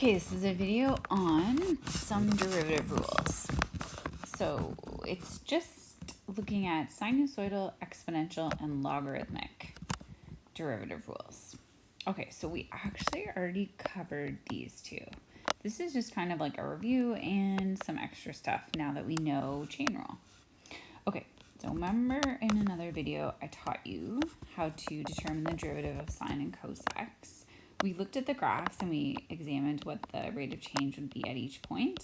Okay, this is a video on some derivative rules. So it's just looking at sinusoidal, exponential, and logarithmic derivative rules. Okay, so we actually already covered these two. This is just kind of like a review and some extra stuff now that we know chain rule. Okay, so remember in another video I taught you how to determine the derivative of sine and cosec. We looked at the graphs and we examined what the rate of change would be at each point.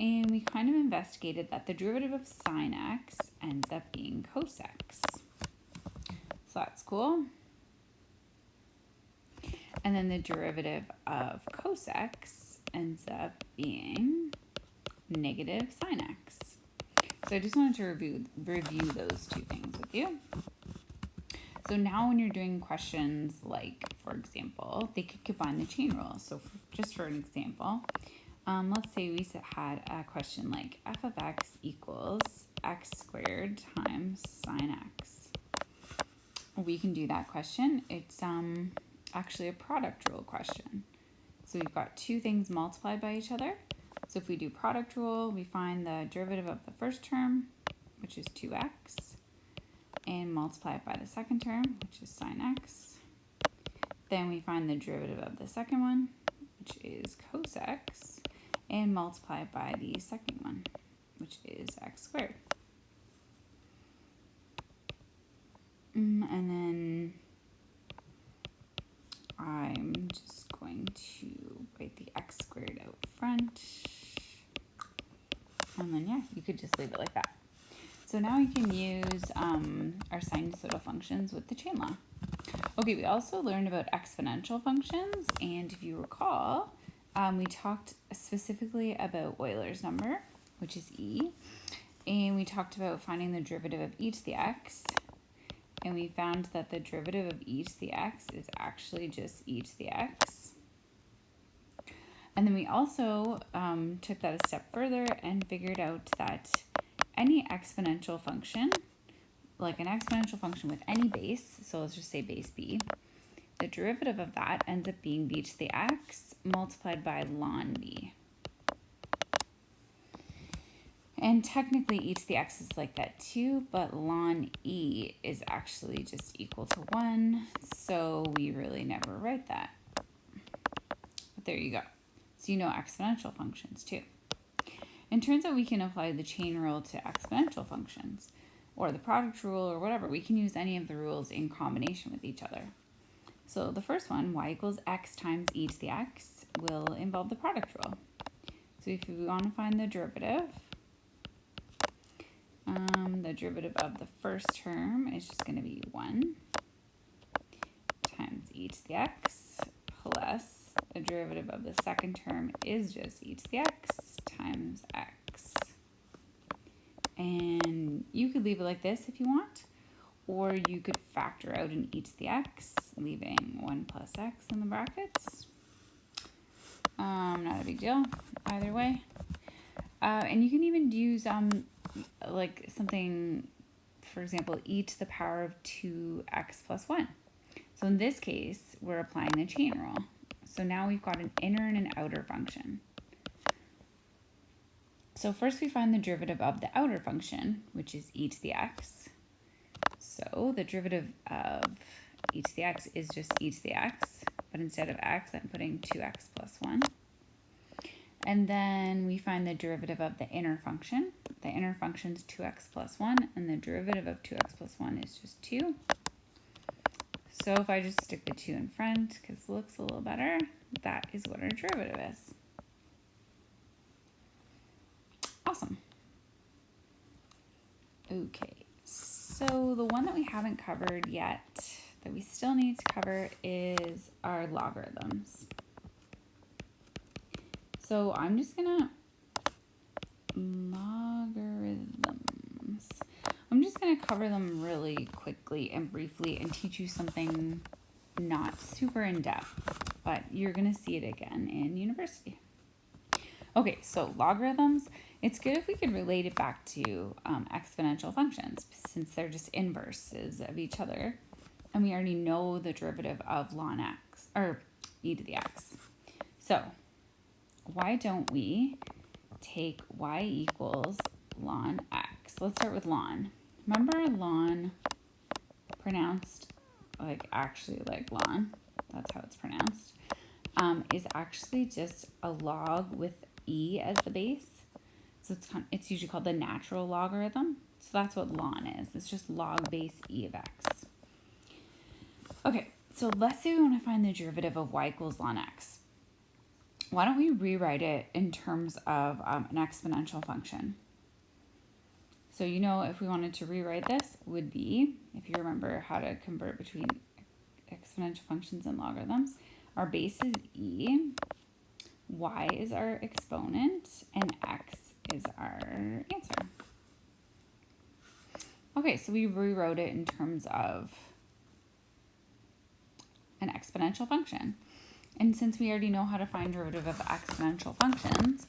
And we kind of investigated that the derivative of sine x ends up being cosec. So that's cool. And then the derivative of cosec ends up being negative sine x. So I just wanted to review those two things with you. So now when you're doing questions like, for example, they could combine the chain rule. So just for an example, let's say we had a question like f of x equals x squared times sine x. We can do that question. It's actually a product rule question. So we've got two things multiplied by each other. So if we do product rule, we find the derivative of the first term, which is 2x, and multiply it by the second term, which is sine x. Then we find the derivative of the second one, which is cosec, and multiply it by the second one, which is x squared. And then I'm just going to write the x squared out front. And then, yeah, you could just leave it like that. So now we can use our sinusoidal functions with the chain law. Okay, we also learned about exponential functions, and if you recall, we talked specifically about Euler's number, which is e, and we talked about finding the derivative of e to the x, and we found that the derivative of e to the x is actually just e to the x. And then we also took that a step further and figured out that any exponential function, like an exponential function with any base, so let's just say base b, the derivative of that ends up being b to the x multiplied by ln b. And technically e to the x is like that too, but ln e is actually just equal to 1, so we really never write that. But there you go. So you know exponential functions too. And turns out we can apply the chain rule to exponential functions, or the product rule, or whatever. We can use any of the rules in combination with each other. So the first one, y equals x times e to the x, will involve the product rule. So if we want to find the derivative of the first term is just going to be 1 times e to the x plus the derivative of the second term is just e to the x times x. And you could leave it like this if you want, or you could factor out an e to the x, leaving 1 plus x in the brackets. Not a big deal either way. And you can even use like something, for example, e to the power of 2x plus 1. So in this case, we're applying the chain rule. So now we've got an inner and an outer function. So first we find the derivative of the outer function, which is e to the x. So the derivative of e to the x is just e to the x, but instead of x, I'm putting 2x plus 1. And then we find the derivative of the inner function. The inner function is 2x plus 1, and the derivative of 2x plus 1 is just 2. So if I just stick the 2 in front, because it looks a little better, that is what our derivative is. Awesome. Okay, so the one that we haven't covered yet, that we still need to cover, is our logarithms. So I'm just gonna cover them really quickly and briefly and teach you something not super in depth, but you're gonna see it again in university. Okay, so logarithms, it's good if we could relate it back to exponential functions, since they're just inverses of each other, and we already know the derivative of ln x, or e to the x. So why don't we take y equals ln x? Let's start with ln. Remember ln pronounced like actually like ln, that's how it's pronounced, is actually just a log with e as the base. So it's usually called the natural logarithm. So that's what ln is. It's just log base e of x. Okay, so let's say we want to find the derivative of y equals ln x. Why don't we rewrite it in terms of an exponential function? So if we wanted to rewrite this, would be, if you remember how to convert between exponential functions and logarithms, our base is e, y is our exponent, and x is our answer. Okay, so we rewrote it in terms of an exponential function. And since we already know how to find derivative of exponential functions,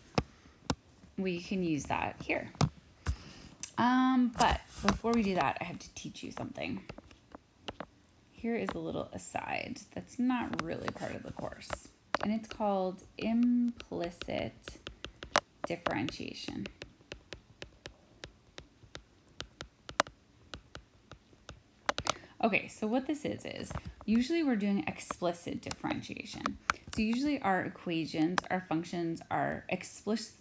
we can use that here. But before we do that, I have to teach you something. Here is a little aside that's not really part of the course, and it's called implicit differentiation. Okay, so what this is usually we're doing explicit differentiation. So usually our equations, our functions are explicit.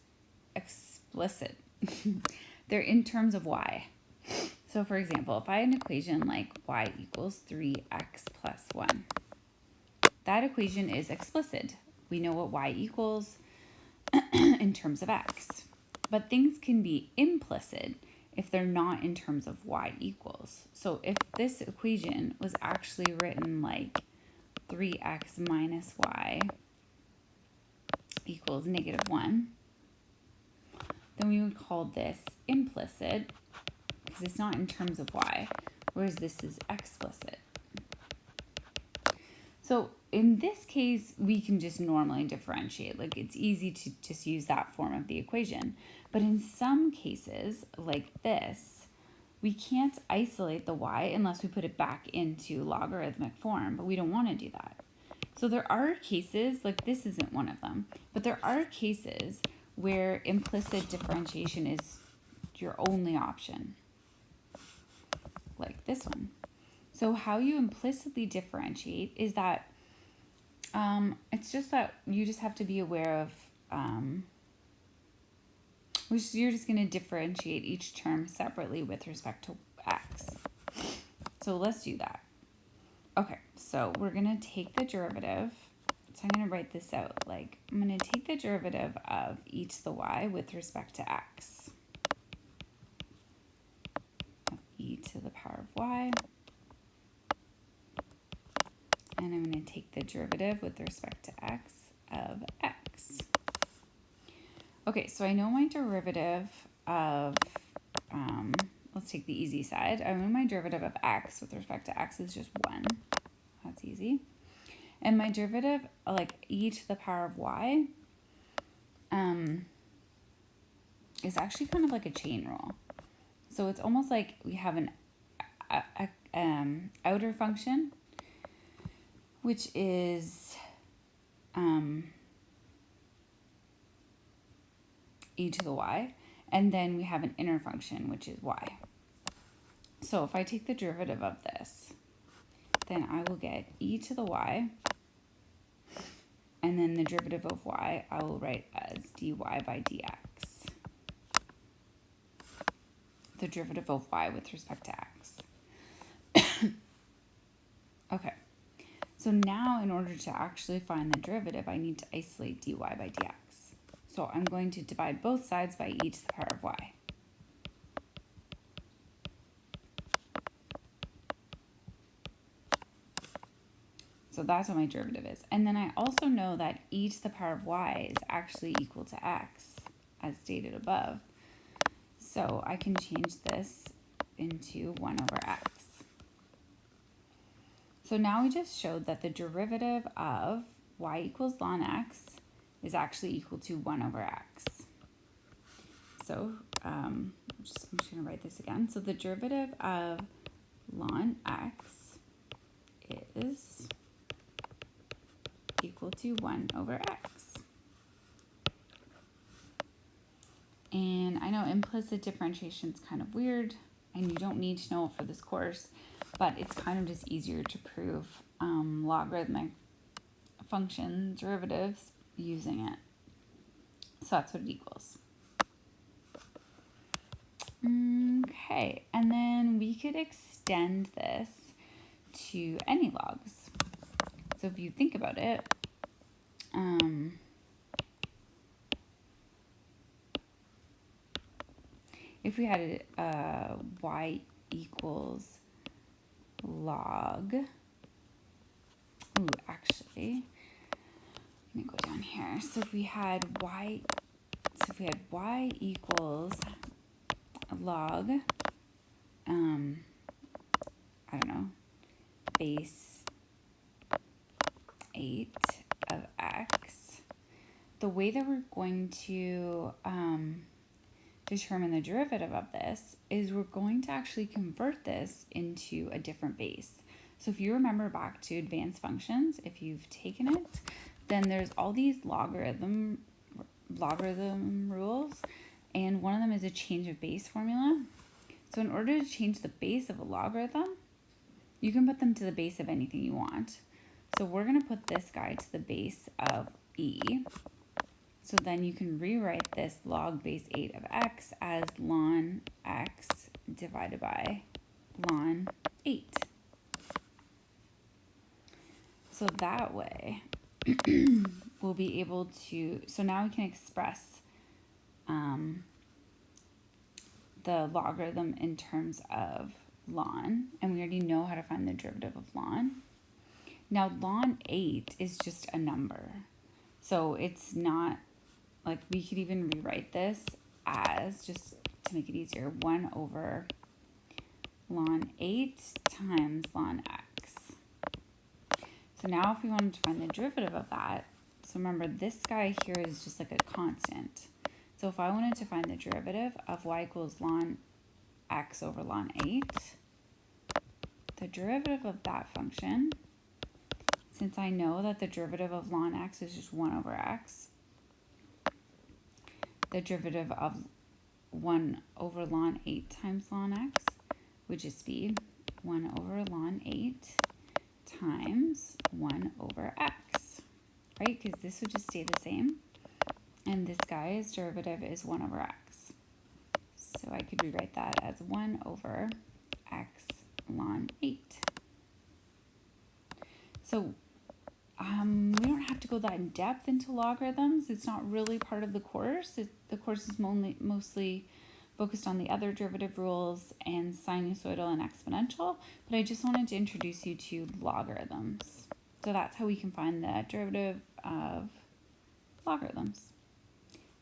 They're in terms of y. So for example, if I had an equation like y equals 3x plus 1, that equation is explicit. We know what y equals in terms of x. But things can be implicit if they're not in terms of y equals. So if this equation was actually written like 3x minus y equals -1, then we would call this implicit because it's not in terms of y, whereas this is explicit. So in this case, we can just normally differentiate. Like it's easy to just use that form of the equation. But in some cases, like this, we can't isolate the y unless we put it back into logarithmic form, but we don't want to do that. So there are cases, like this isn't one of them, but there are cases where implicit differentiation is your only option, like this one. So how you implicitly differentiate is that it's just that you just have to be aware of, you're just going to differentiate each term separately with respect to x. So let's do that. Okay, so we're going to take the derivative. So I'm going to write this out. Like I'm going to take the derivative of e to the y with respect to x. E to the power of y. And I'm going to take the derivative with respect to x of x. Okay, so I know my derivative of, let's take the easy side. I know my derivative of x with respect to x is just 1. That's easy. And my derivative, like e to the power of y, is actually kind of like a chain rule. So it's almost like we have an outer function, which is e to the y, and then we have an inner function, which is y. So if I take the derivative of this, then I will get e to the y, and then the derivative of y I will write as dy by dx. The derivative of y with respect to x. Okay. So now in order to actually find the derivative, I need to isolate dy by dx. So I'm going to divide both sides by e to the power of y. So that's what my derivative is. And then I also know that e to the power of y is actually equal to x, as stated above. So I can change this into 1 over x. So now we just showed that the derivative of y equals ln x is actually equal to 1 over x. So I'm just going to write this again. So the derivative of ln x is equal to 1 over x. And I know implicit differentiation is kind of weird, and you don't need to know it for this course, but it's kind of just easier to prove logarithmic function derivatives using it. So that's what it equals. Okay, and then we could extend this to any logs. So if you think about it, if we had y equals log, actually, let me go down here. So if we had y equals log, I don't know, base 8 of x, the way that we're going to determine the derivative of this is we're going to actually convert this into a different base. So if you remember back to advanced functions, if you've taken it, then there's all these logarithm rules, and one of them is a change of base formula. So in order to change the base of a logarithm, you can put them to the base of anything you want. So we're going to put this guy to the base of e. So then you can rewrite this log base 8 of x as ln x divided by ln 8. So that way, we'll be able to, so now we can express the logarithm in terms of ln, and we already know how to find the derivative of ln. Now ln 8 is just a number, so it's not, like, we could even rewrite this as, just to make it easier, 1 over ln 8 times ln x. So now if we wanted to find the derivative of that, so remember this guy here is just like a constant. So if I wanted to find the derivative of y equals ln x over ln 8, the derivative of that function, since I know that the derivative of ln x is just 1 over x, the derivative of 1 over ln 8 times ln x would just be 1 over ln 8 times 1 over x, right? Because this would just stay the same. And this guy's derivative is 1 over x. So I could rewrite that as 1 over x ln 8. So we don't have to go that in depth into logarithms. It's not really part of the course. The course is mostly focused on the other derivative rules and sinusoidal and exponential, but I just wanted to introduce you to logarithms. So that's how we can find the derivative of logarithms.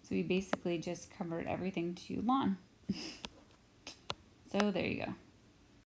So we basically just convert everything to ln. So there you go.